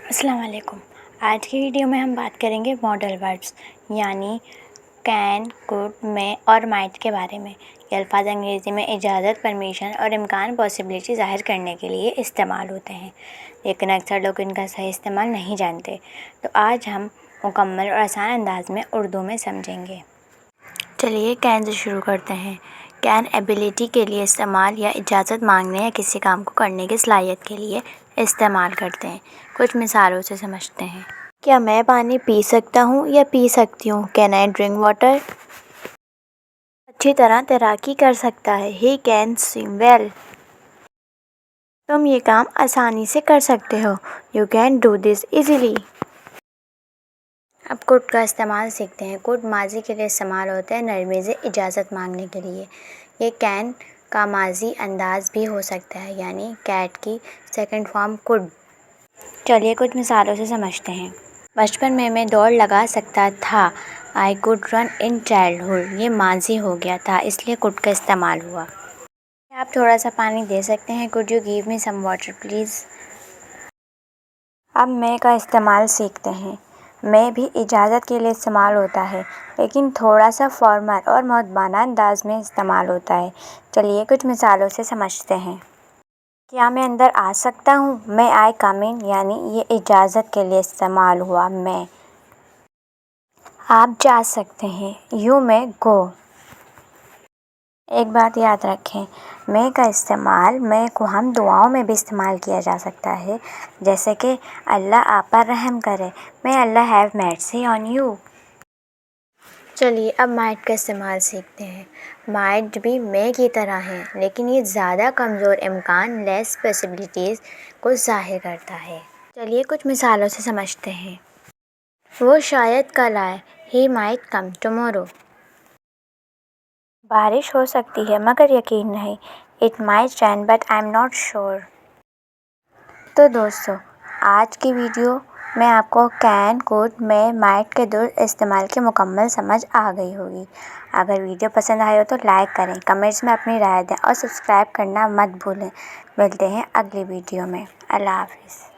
السلام علیکم۔ آج کی ویڈیو میں ہم بات کریں گے ماڈل ورڈز یعنی کین، کوڈ، مے اور مائٹ کے بارے میں۔ یہ الفاظ انگریزی میں اجازت، پرمیشن اور امکان، پاسبلٹی ظاہر کرنے کے لیے استعمال ہوتے ہیں، لیکن اکثر لوگ ان کا صحیح استعمال نہیں جانتے۔ تو آج ہم مکمل اور آسان انداز میں اردو میں سمجھیں گے۔ چلیے کین سے شروع کرتے ہیں۔ کین ایبلٹی کے لیے استعمال یا اجازت مانگنے یا کسی کام کو کرنے کی صلاحیت کے لیے استعمال کرتے ہیں۔ کچھ مثالوں سے سمجھتے ہیں۔ کیا میں پانی پی سکتا ہوں یا پی سکتی ہوں؟ Can I drink water? اچھی طرح تیراکی کر سکتا ہے۔ He can swim well. تم یہ کام آسانی سے کر سکتے ہو۔ You can do this easily. اب کوڈ کا استعمال سیکھتے ہیں۔ کوڈ ماضی کے لیے استعمال ہوتا ہے، نرمی سے اجازت مانگنے کے لیے۔ یہ کین کا ماضی انداز بھی ہو سکتا ہے، یعنی کیٹ کی سیکنڈ فارم کوڈ۔ چلیے کچھ مثالوں سے سمجھتے ہیں۔ بچپن میں دوڑ لگا سکتا تھا۔ I could run in childhood. یہ ماضی ہو گیا تھا، اس لیے کوڈ کا استعمال ہوا۔ کیا آپ تھوڑا سا پانی دے سکتے ہیں؟ Could you give me some water please? اب مے کا استعمال سیکھتے ہیں۔ مے بھی اجازت کے لیے استعمال ہوتا ہے، لیکن تھوڑا سا فارمل اور مؤدبانہ انداز میں استعمال ہوتا ہے۔ چلیے کچھ مثالوں سے سمجھتے ہیں۔ کیا میں اندر آ سکتا ہوں؟ مے آئی کم ان؟ یعنی یہ اجازت کے لیے استعمال ہوا، مے۔ آپ جا سکتے ہیں۔ یو مے گو۔ ایک بات یاد رکھیں، مے کا استعمال مے کو ہم دعاؤں میں بھی استعمال کیا جا سکتا ہے، جیسے کہ اللہ آپ پر رحم کرے، مے اللہ ہیو مرسی آن یو۔ چلیے اب مائٹ کا استعمال سیکھتے ہیں۔ مائٹ بھی مے کی طرح ہے، لیکن یہ زیادہ کمزور امکان، لیس پاسبلٹیز کو ظاہر کرتا ہے۔ چلیے کچھ مثالوں سے سمجھتے ہیں۔ وہ شاید کل آئے۔ He might come tomorrow. بارش ہو سکتی ہے مگر یقین نہیں۔ It might rain but I am not sure. تو دوستو، آج کی ویڈیو میں آپ کو کین، کوڈ، مے، مائٹ کے درست استعمال کی مکمل سمجھ آ گئی ہوگی۔ اگر ویڈیو پسند آئی ہو تو لائک کریں، کمنٹس میں اپنی رائے دیں اور سبسکرائب کرنا مت بھولیں۔ ملتے ہیں اگلی ویڈیو میں۔ اللہ حافظ۔